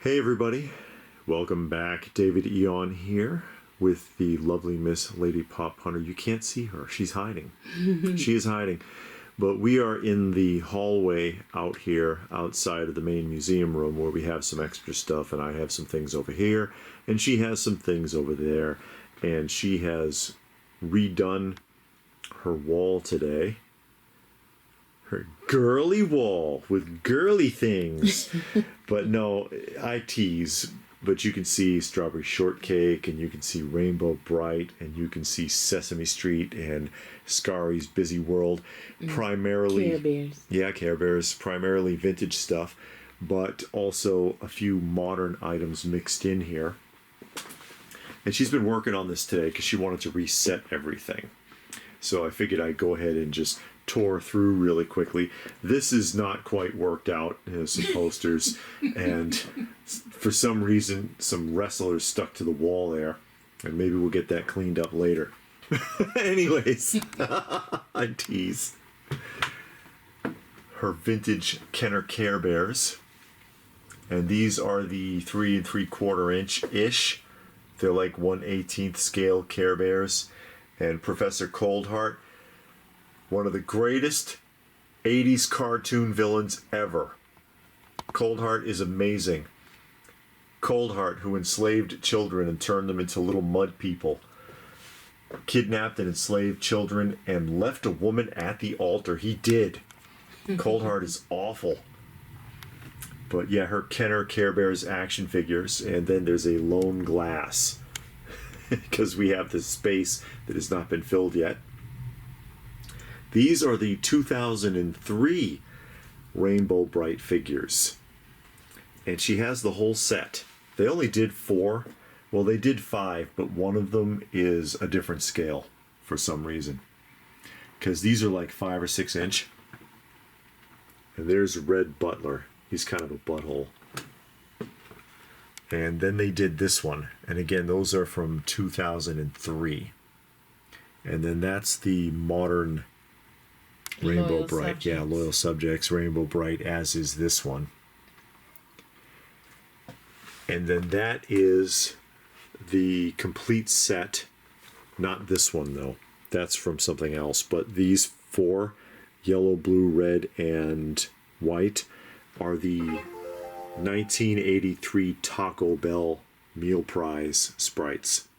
Hey everybody, welcome back. David Eon here with the lovely Miss Lady Pop Hunter. You can't see her, she's hiding. She is hiding. But we are in the hallway out here outside of the main museum room where we have some extra stuff, and I have some things over here and she has some things over there, and she has redone her wall today. Her girly wall with girly things. But no, I tease, but you can see Strawberry Shortcake, and you can see Rainbow Brite, and you can see Sesame Street and Scari's Busy World. Primarily Care Bears. Yeah, Care Bears, primarily vintage stuff, but also a few modern items mixed in here. And she's been working on this today because she wanted to reset everything. So I figured I'd go ahead and just tore through really quickly. This is not quite worked out. There's some posters, and for some reason, some wrestlers stuck to the wall there, and maybe we'll get that cleaned up later. Anyways, I tease. Her vintage Kenner Care Bears, and these are the 3 3/4 inch-ish. They're like 1/18 scale Care Bears, and Professor Coldheart, one of the greatest 80s cartoon villains ever. Coldheart is amazing. Coldheart, who enslaved children and turned them into little mud people, kidnapped and enslaved children and left a woman at the altar. He did. Coldheart is awful. But yeah, her Kenner Care Bears action figures, and then there's a Lone Glass because we have this space that has not been filled yet. These are the 2003 Rainbow Brite figures. And she has the whole set. They only did 4. Well, they did 5, but one of them is a different scale for some reason. Because these are like 5 or 6 inch. And there's Red Butler. He's kind of a butthole. And then they did this one. And again, those are from 2003. And then that's the modern Rainbow Loyal Brite. Subjects. Yeah, Loyal Subjects, Rainbow Brite, as is this one. And then that is the complete set. Not this one, though. That's from something else. But these 4, yellow, blue, red, and white, are the 1983 Taco Bell Meal Prize sprites.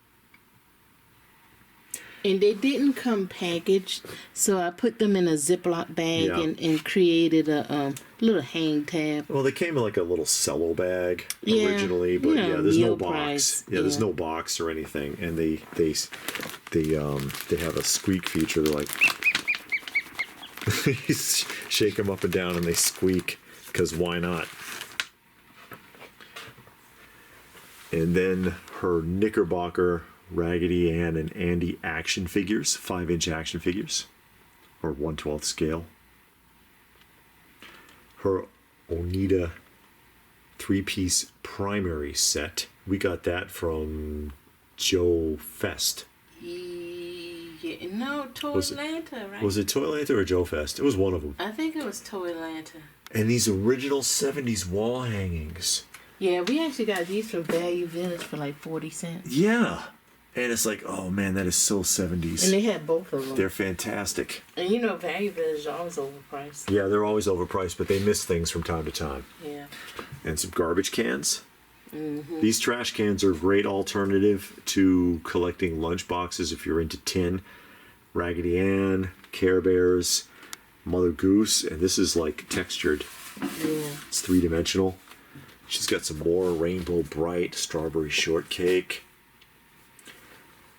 And they didn't come packaged, so I put them in a Ziploc bag and created a little hang tab. Well, they came in like a little cello bag originally, but yeah, there's no meal box. prize. Yeah, there's no box or anything, and they have a squeak feature. They're like, you shake them up and down, and they squeak because why not? And then her Knickerbocker, Raggedy Ann, and Andy action figures, 5-inch action figures, or 1/12 scale. Her Oneida 3-piece primary set. We got that from Joe Fest. Yeah, no, Toylanta, right? Was it Toylanta or Joe Fest? It was one of them. I think it was Toylanta. And these original 70s wall hangings. Yeah, we actually got these from Value Village for like 40 cents. Yeah. And it's like, oh man, that is so 70s. And they had both of them. They're fantastic. And you know, Value Village is always overpriced. Yeah, they're always overpriced, but they miss things from time to time. Yeah. And some garbage cans. Mm-hmm. These trash cans are a great alternative to collecting lunch boxes if you're into tin. Raggedy Ann, Care Bears, Mother Goose, and this is like textured. Yeah. It's 3-dimensional. She's got some more Rainbow Brite, Strawberry Shortcake.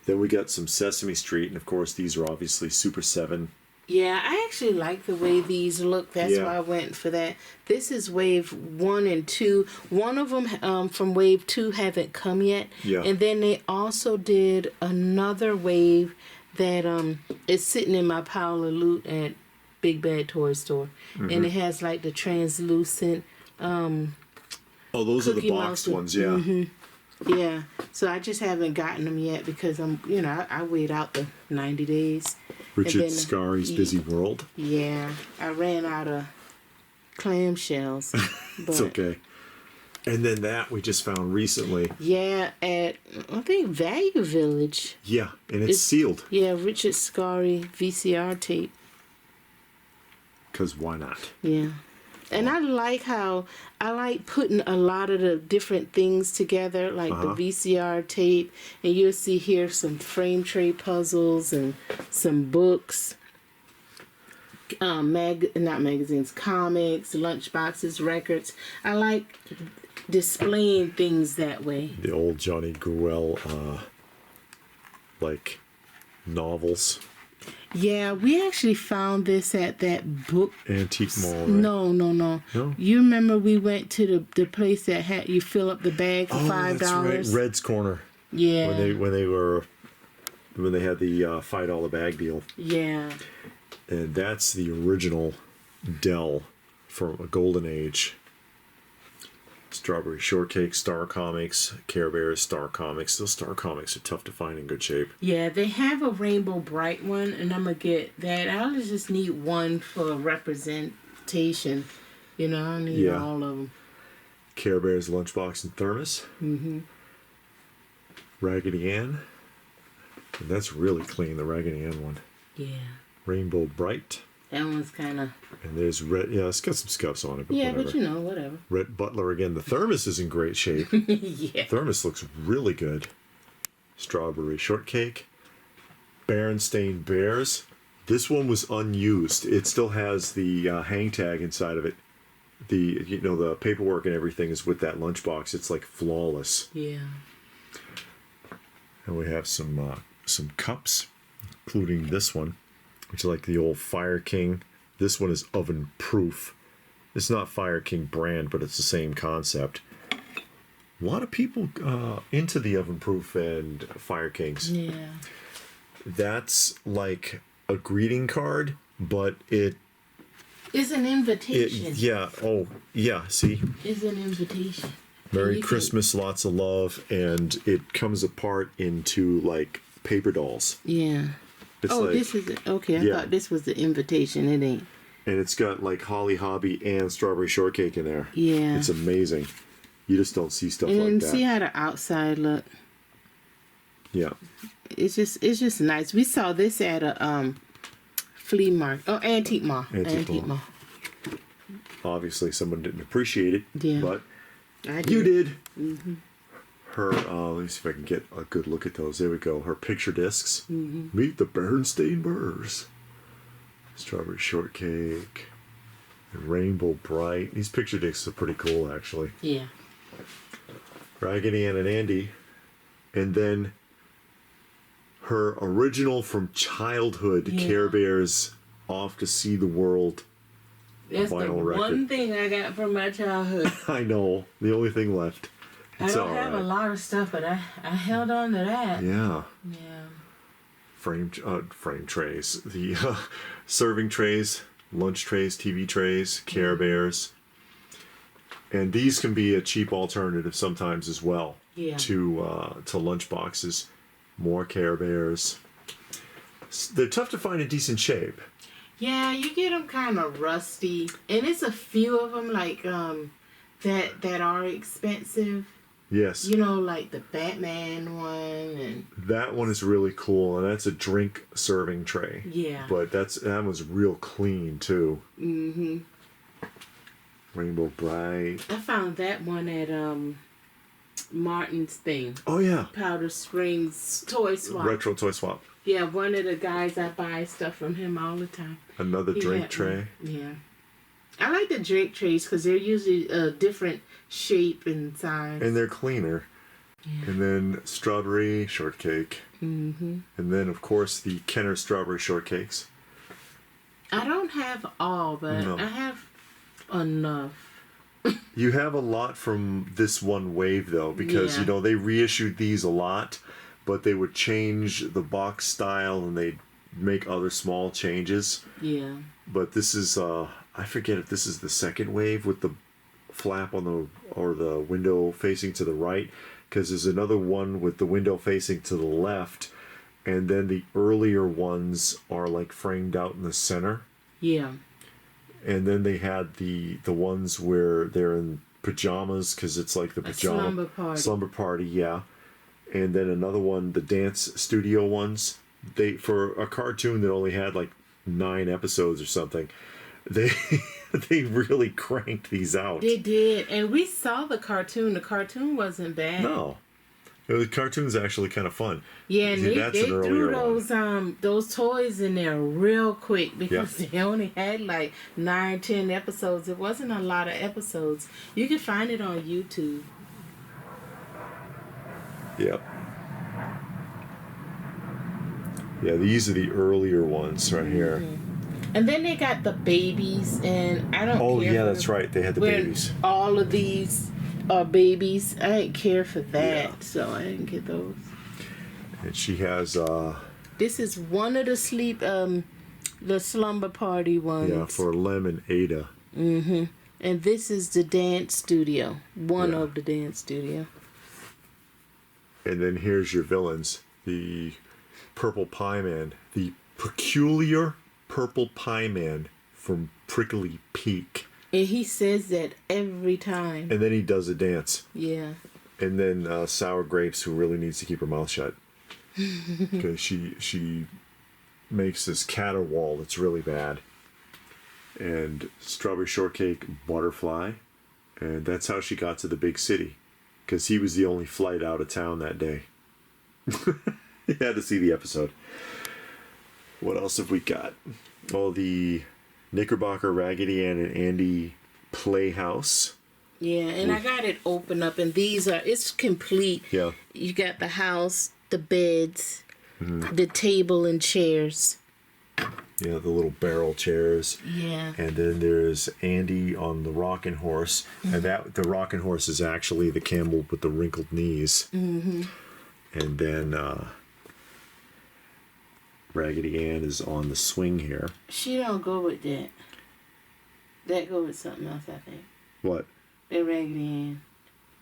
Then we got some Sesame Street, and of course these are obviously Super 7. Yeah, I actually like the way these look. That's Yeah. why I went for that. This is wave 1 and 2. One of them from wave 2 haven't come yet. Yeah. And then they also did another wave that is sitting in my pile of loot at Big Bad Toy Store. And it has like the translucent Oh, those are the Cookie boxed Monster. ones, yeah. yeah. So I just haven't gotten them yet because I wait out the 90 days. Richard then, Scari's Busy World. Yeah, I ran out of clamshells. But It's okay. And then that we just found recently. Yeah, at I think Value Village. Yeah, and it's sealed. Yeah, Richard Scarry VCR tape. Because why not? Yeah. And I like how I like putting a lot of the different things together, like the VCR tape, and you'll see here some frame tray puzzles and some books, not magazines, comics, lunchboxes, records. I like displaying things that way. The old Johnny Gruelle, like novels. Yeah, we actually found this at that book Antique mall, right? No. No? You remember we went to the place that had you fill up the bag for $5? That's right. Red's Corner. Yeah. When they had the $5 bag deal. Yeah. And that's the original Dell from a golden age. Strawberry Shortcake, Star Comics, Care Bears, Star Comics. Those Star Comics are tough to find in good shape. Yeah, they have a Rainbow Brite one, and I'm going to get that. I'll just need one for representation. You know, I need all of them. Care Bears, Lunchbox, and Thermos. Mm-hmm. Raggedy Ann. And that's really clean, the Raggedy Ann one. Yeah. Rainbow Brite. That one's kind of... And there's Red... Yeah, it's got some scuffs on it, but whatever. But you know, whatever. Red Butler again. The Thermos is in great shape. Yeah. Thermos looks really good. Strawberry Shortcake. Berenstain Bears. This one was unused. It still has the hang tag inside of it. The paperwork and everything is with that lunchbox. It's like flawless. Yeah. And we have some cups, including this one, which is like the old Fire King. This one is oven proof. It's not Fire King brand, but it's the same concept. A lot of people into the oven proof and Fire Kings. Yeah. That's like a greeting card, but it's an invitation. See? It's an invitation. Merry Christmas, lots of love, and it comes apart into like paper dolls. Yeah. It's this is it. Okay, I thought this was the invitation. It ain't. And it's got like Holly Hobby and Strawberry Shortcake in there. Yeah. It's amazing. You just don't see stuff like that. And see how the outside look. Yeah. It's just nice. We saw this at a flea market. Oh, antique mall. Antique mall. Obviously, someone didn't appreciate it. Yeah. But I did. You did. Mm-hmm. Her, let me see if I can get a good look at those. There we go. Her picture discs. Mm-hmm. Meet the Berenstain Bears. Strawberry Shortcake. Rainbow Brite. These picture discs are pretty cool, actually. Yeah. Raggedy Ann and Andy. And then her original from childhood Care Bears Off to See the World. That's the one thing I got from my childhood. I know. The only thing left. It's I don't have a lot of stuff, but I held on to that. Yeah. Yeah. Frame trays. The serving trays, lunch trays, TV trays, Care Bears. And these can be a cheap alternative sometimes as well to lunch boxes. More Care Bears. They're tough to find in decent shape. Yeah, you get them kind of rusty, and it's a few of them like that are expensive. Yes. You know, like the Batman one, and that one is really cool, and that's a drink serving tray. Yeah. But that was real clean too. Mm-hmm. Rainbow Brite. I found that one at Martin's thing. Oh yeah. Powder Springs Toy Swap. Retro Toy Swap. Yeah, one of the guys, I buy stuff from him all the time. Another drink tray. Yeah. I like the drink trays because they're usually a different shape and size. And they're cleaner. Yeah. And then Strawberry Shortcake. Mm-hmm. And then, of course, the Kenner Strawberry Shortcakes. I don't have all, but I have enough. You have a lot from this one wave, though, because, they reissued these a lot. But they would change the box style and they'd make other small changes. Yeah. But this is, I forget if this is the second wave with the flap on the window facing to the right. Because there's another one with the window facing to the left. And then the earlier ones are like framed out in the center. Yeah. And then they had the ones where they're in pajamas, because it's like the pajama slumber party. slumber party, yeah. And then another one, the dance studio ones. They, for a cartoon that only had like 9 episodes or something, they they really cranked these out. They did, and we saw the cartoon. The cartoon wasn't bad. No, the cartoon's actually kind of fun. Yeah, and See, they threw one. those toys in there real quick because they only had like 9, 10 episodes. It wasn't a lot of episodes. You can find it on YouTube. Yep. Yeah, these are the earlier ones right here. And then they got the babies, and I don't care. Oh, yeah, that's right. They had the babies. All of these are babies. I didn't care for that, Yeah. so I didn't get those. And she has, This is one of the slumber party ones. yeah, for Lem and Ada. And this is the dance studio. One of the dance studio. And then here's your villains. The Purple Pie Man. The peculiar Purple Pie Man from Prickly Peak. And he says that every time. And then he does a dance. Yeah. And then Sour Grapes, who really needs to keep her mouth shut. Because she makes this caterwaul that's really bad. And Strawberry Shortcake, Butterfly. And that's how she got to the big city. Because he was the only flight out of town that day. You had to see the episode. What else have we got? Oh, the Knickerbocker, Raggedy Ann, and Andy Playhouse. Yeah, and I got it open up, and it's complete. Yeah. You got the house, the beds, the table and chairs. Yeah, the little barrel chairs. Yeah. And then there's Andy on the rocking horse. And the rocking horse is actually the camel with the wrinkled knees. And then Raggedy Ann is on the swing here. She don't go with that. That go with something else, I think. What? That Raggedy Ann.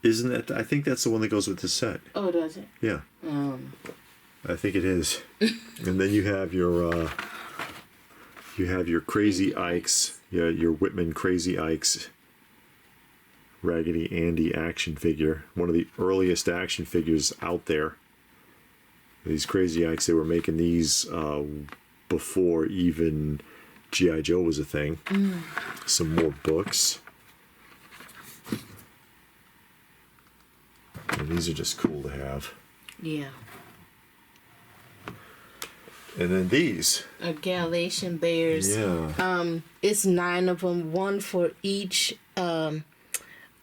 Isn't that? I think that's the one that goes with the set. Oh, does it? Yeah. I think it is. And then you have your Crazy Ikes. Yeah, your Whitman Crazy Ikes Raggedy Andy action figure. One of the earliest action figures out there. These Crazy Ikes, they were making these before even G.I. Joe was a thing. Some more books. And these are just cool to have. Yeah. And then these. Galatian bears. Yeah. It's 9 of them, one for each fruit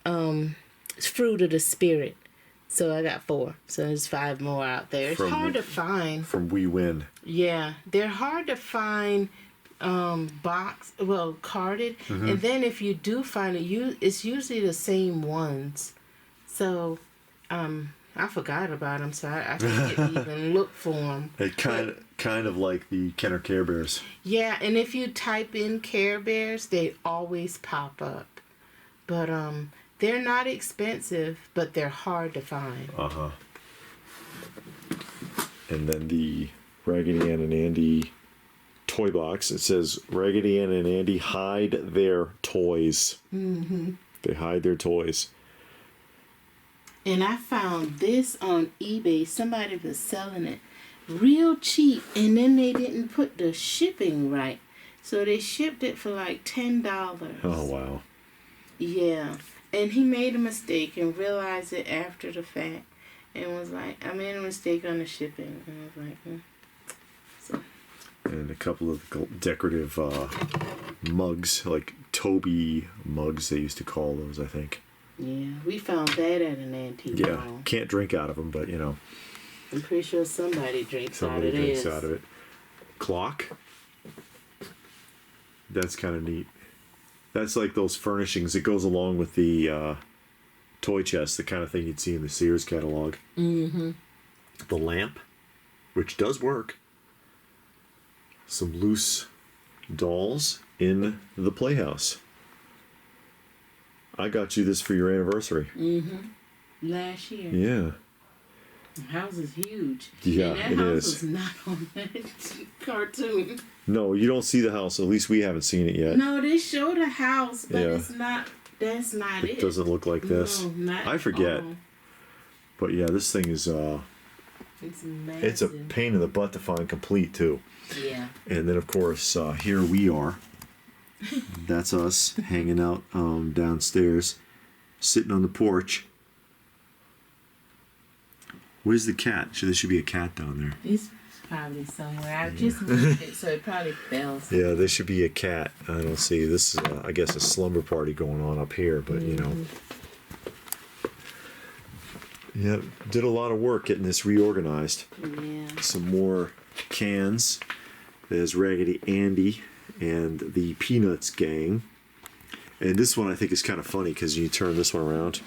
of the spirit. So I got 4. So there's 5 more out there. It's hard to find. From We Win. Yeah, they're hard to find carded. And then if you do find it, it's usually the same ones. So I forgot about them, so I can't even look for them. It kind of like the Kenner Care Bears. Yeah, and if you type in Care Bears, they always pop up. But they're not expensive, but they're hard to find. And then the Raggedy Ann and Andy toy box. It says Raggedy Ann and Andy hide their toys. They hide their toys. And I found this on eBay. Somebody was selling it real cheap, and then they didn't put the shipping right. So they shipped it for like $10. Oh, wow. Yeah. And he made a mistake and realized it after the fact and was like, I made a mistake on the shipping. And I was like, So. And a couple of decorative mugs, like Toby mugs, they used to call those, I think. Yeah, we found that at an antique mall. Can't drink out of them, but you know. I'm pretty sure somebody drinks out of it. Clock. That's kind of neat. That's like those furnishings. It goes along with the toy chest, the kind of thing you'd see in the Sears catalog. The lamp, which does work. Some loose dolls in the playhouse. I got you this for your anniversary. Last year. Yeah. The house is huge. Yeah, and that house is not on that cartoon. No, you don't see the house. At least we haven't seen it yet. No, they show the house, but it's not That's not it. It doesn't look like this. No, not I forget. all. But yeah, this thing is It's massive. it's a pain in the butt to find complete too. Yeah. And then of course here we are. That's us hanging out downstairs, sitting on the porch. Where's the cat? There should be a cat down there. It's probably somewhere. I just moved it, so it probably fell. Yeah, there should be a cat. I don't see. This is, I guess, a slumber party going on up here, but you know. Yeah, did a lot of work getting this reorganized. Yeah. Some more cans. There's Raggedy Andy and the Peanuts gang. And this one I think is kind of funny because you turn this one around.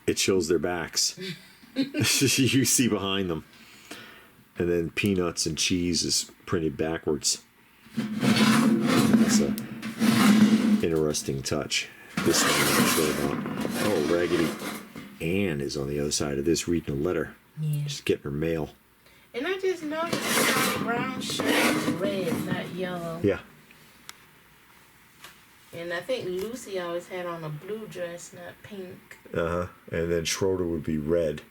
It shows their backs. You see behind them. And then Peanuts and Cheese is printed backwards. That's a interesting touch. This one I'm not sure about. Oh, Raggedy Ann is on the other side of this reading a letter. Yeah. Just getting her mail. And I just noticed the brown shirt is red, not yellow. Yeah. And I think Lucy always had on a blue dress, not pink. Uh-huh. And then Schroeder would be red.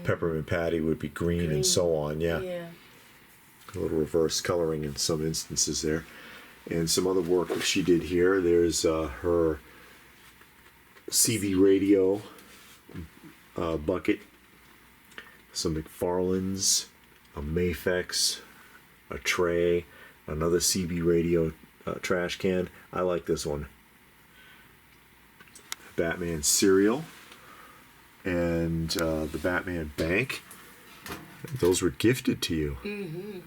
Peppermint Patty would be green, and so on. Yeah. Yeah. A little reverse coloring in some instances there. And some other work that she did here. There's her CB radio bucket. Some McFarlane's, a Mafex, a tray, another CB radio trash can. I like this one. Batman cereal and the Batman bank. Those were gifted to you. Mm-hmm.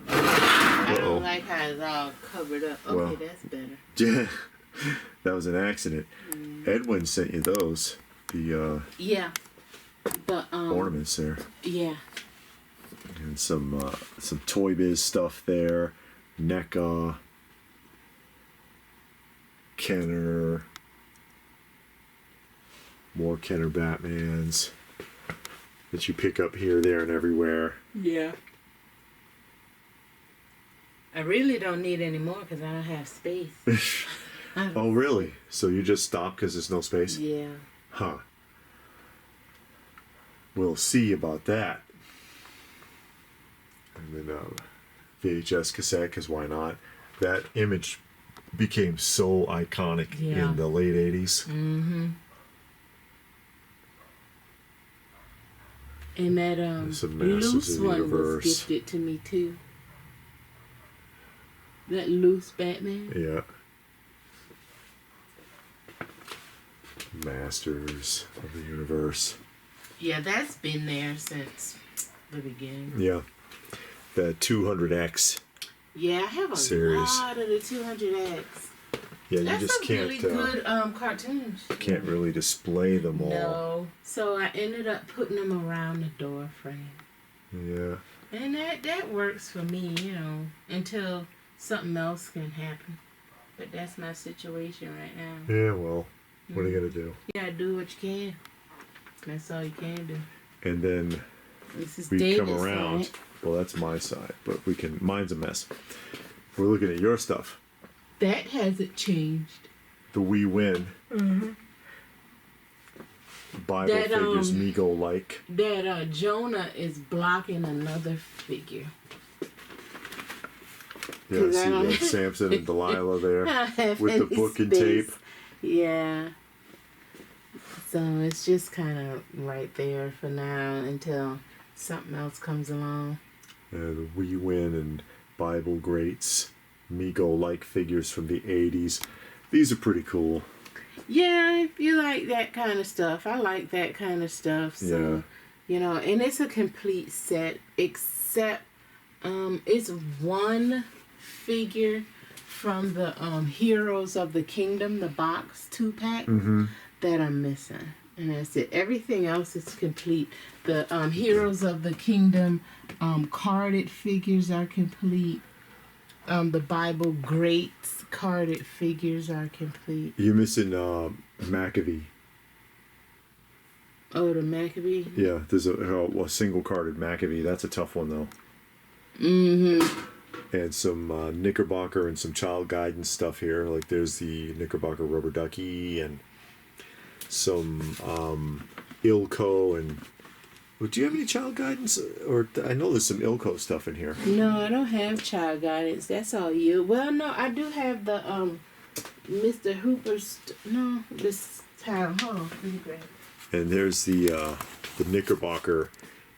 Uh-oh. I don't like how it's all covered up. Okay, Well, that's better. Yeah, that was an accident. Edwin sent you those. The Yeah. The ornaments there. Yeah. And some Toy Biz stuff there. NECA. Kenner. More Kenner Batmans that you pick up here, there, and everywhere. Yeah. I really don't need any more because I don't have space. Oh, really? So you just stopped because there's no space? Yeah. Huh. We'll see about that. And then VHS cassette, because why not? That image became so iconic Yeah. in the late 80s. Mm-hmm. And that Some Masters loose of the one was Universe. gifted to me too. That loose Batman. Yeah. Masters of the Universe. Yeah, that's been there since the beginning. Yeah. The 200X. Yeah, I have a Series. lot of the 200X. Yeah, you That's just some can't really good cartoons. can't really display them all. No, so I ended up putting them around the door frame, Yeah. and that works for me, you know, until something else can happen. But that's my situation right now. Yeah, well, what are you going to do? You gotta do what you can. That's all you can do. And then This is we David's come around. side. Well, that's my side, but mine's a mess. We're looking at your stuff. That hasn't changed. The We Win. Mm-hmm. Bible That, figures, Mego like. That Jonah is blocking another figure. Yeah, 'Cause I see don't- that Samson and Delilah there I don't have with the any book and space. tape. Yeah. So it's just kind of right there for now until something else comes along. The We Win and Bible greats, Mego like figures from the 80s. These are pretty cool. Yeah, if you like that kind of stuff. I like that kind of stuff. So, Yeah. you know, and it's a complete set except it's one figure from the Heroes of the Kingdom, the box 2-pack that I'm missing. And that's it. Everything else is complete. The Heroes of the Kingdom carded figures are complete. The Bible Greats carded figures are complete. You're missing Maccabee. Oh, the Maccabee? Yeah, there's a single carded Maccabee. That's a tough one though. Mm-hmm. And some Knickerbocker and some child guidance stuff here. Like there's the Knickerbocker rubber ducky and some Ilko and. Well, do you have any child guidance? Or I know there's some Ilko stuff in here. No, I don't have child guidance. That's all you. Well, no, I do have the Mr. Hooper's. No, this time. Hold on, let me grab it. And there's the Knickerbocker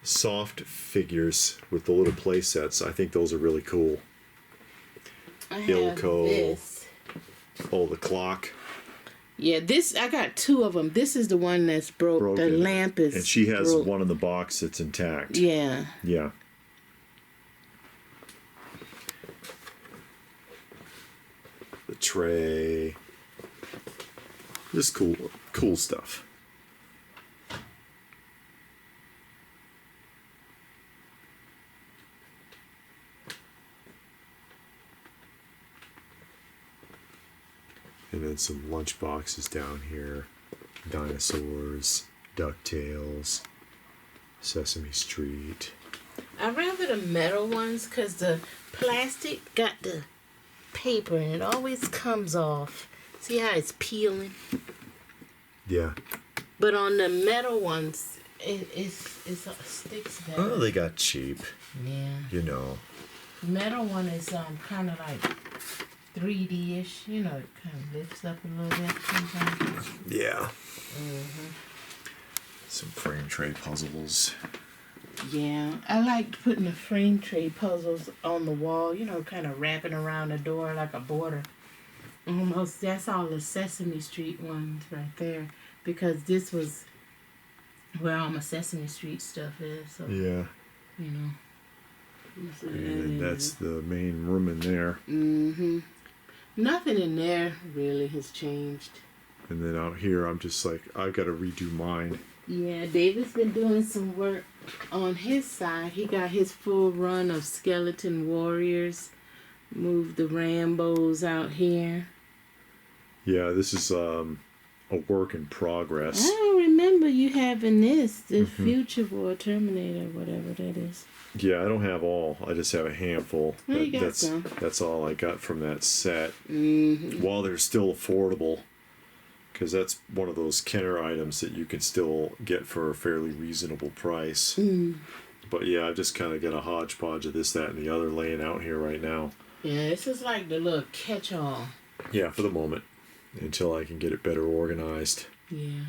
soft figures with the little play sets. I think those are really cool. I have Ilko. this. Oh, the clock. Yeah, this I got two of them. This is the one that's broke. The lamp is. And she has broke. one in the box that's intact. Yeah. Yeah. The tray. Just cool stuff. And then some lunch boxes down here. Dinosaurs, DuckTales, Sesame Street. I rather the metal ones because the plastic got the paper and it always comes off. See how it's peeling? Yeah. But on the metal ones, it sticks better. Oh, they got cheap. Yeah. You know. Metal one is kind of like 3D-ish. You know, it kind of lifts up a little bit sometimes. Yeah. Mm-hmm. Some frame tray puzzles. Yeah, I liked putting the frame tray puzzles on the wall, you know, kind of wrapping around the door like a border. Almost, that's all the Sesame Street ones right there. Because this was where all my Sesame Street stuff is. So, Yeah. you know. And that's the main room in there. Mm-hmm. Nothing in there really has changed. And then out here, I'm just like, I've got to redo mine. Yeah, David's been doing some work on his side. He got his full run of Skeleton Warriors. Moved the Rambos out here. Yeah, this is a work in progress. I don't remember you having this, the Future War Terminator, whatever that is. Yeah, I don't have all. I just have a handful. Oh, you got some. That's all I got from that set. Mm-hmm. While they're still affordable, because that's one of those Kenner items that you can still get for a fairly reasonable price. Mm. But yeah, I've just kind of got a hodgepodge of this, that, and the other laying out here right now. Yeah, this is like the little catch-all. Yeah, for the moment. Until I can get it better organized. Yeah.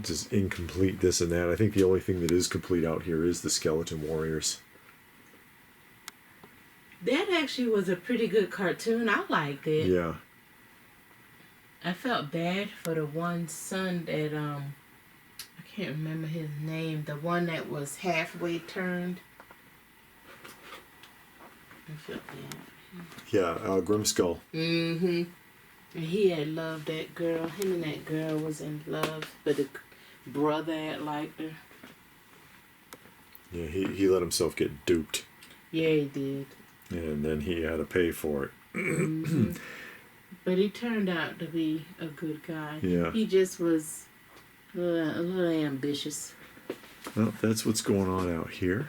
Just incomplete this and that. I think the only thing that is complete out here is the Skeleton Warriors. That actually was a pretty good cartoon. I liked it. Yeah. I felt bad for the one son that, I can't remember his name. The one that was halfway turned. I felt bad. Yeah, Grimskull. Mm-hmm. And he had loved that girl. Him and that girl was in love. But the brother had liked her. Yeah, he let himself get duped. Yeah, he did. And then he had to pay for it. Mm-hmm. But he turned out to be a good guy. Yeah. He just was a little ambitious. Well, that's what's going on out here.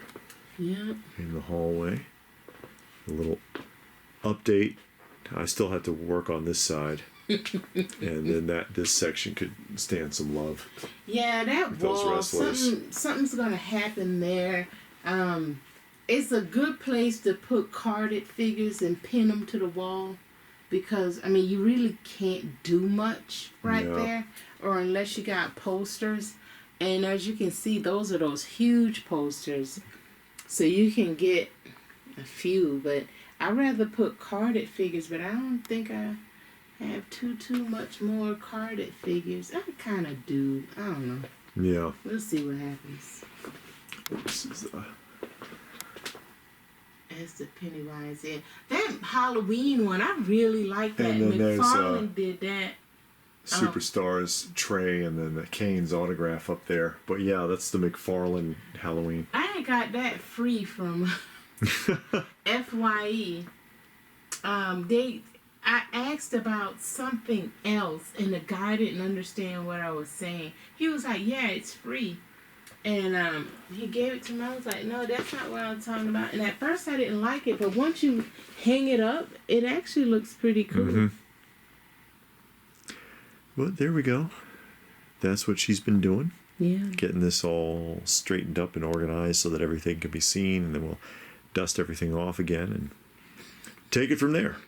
Yeah. In the hallway. A little update. I still have to work on this side. And then this section could stand some love. Yeah, that with those wall, wrestlers. something's gonna happen there. It's a good place to put carded figures and pin them to the wall, because I mean you really can't do much right there, or unless you got posters. And as you can see, those are those huge posters, so you can get a few. But I'd rather put carded figures, but I don't think I have too much more carded figures. I kind of do. I don't know. Yeah. We'll see what happens. This is As the Pennywise. Yeah. That Halloween one, I really like that. And then there's, McFarlane did that. Superstars tray and then the Kane's autograph up there. But yeah, that's the McFarlane Halloween. I got that free from FYE. I asked about something else and the guy didn't understand what I was saying. He was like, yeah, it's free. And he gave it to me. I was like, no, that's not what I'm talking about. And at first I didn't like it, but once you hang it up, it actually looks pretty cool. Mm-hmm. Well, there we go. That's what she's been doing. Yeah. Getting this all straightened up and organized so that everything can be seen, and then we'll dust everything off again and take it from there.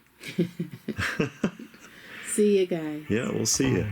See you guys. Yeah, we'll see you.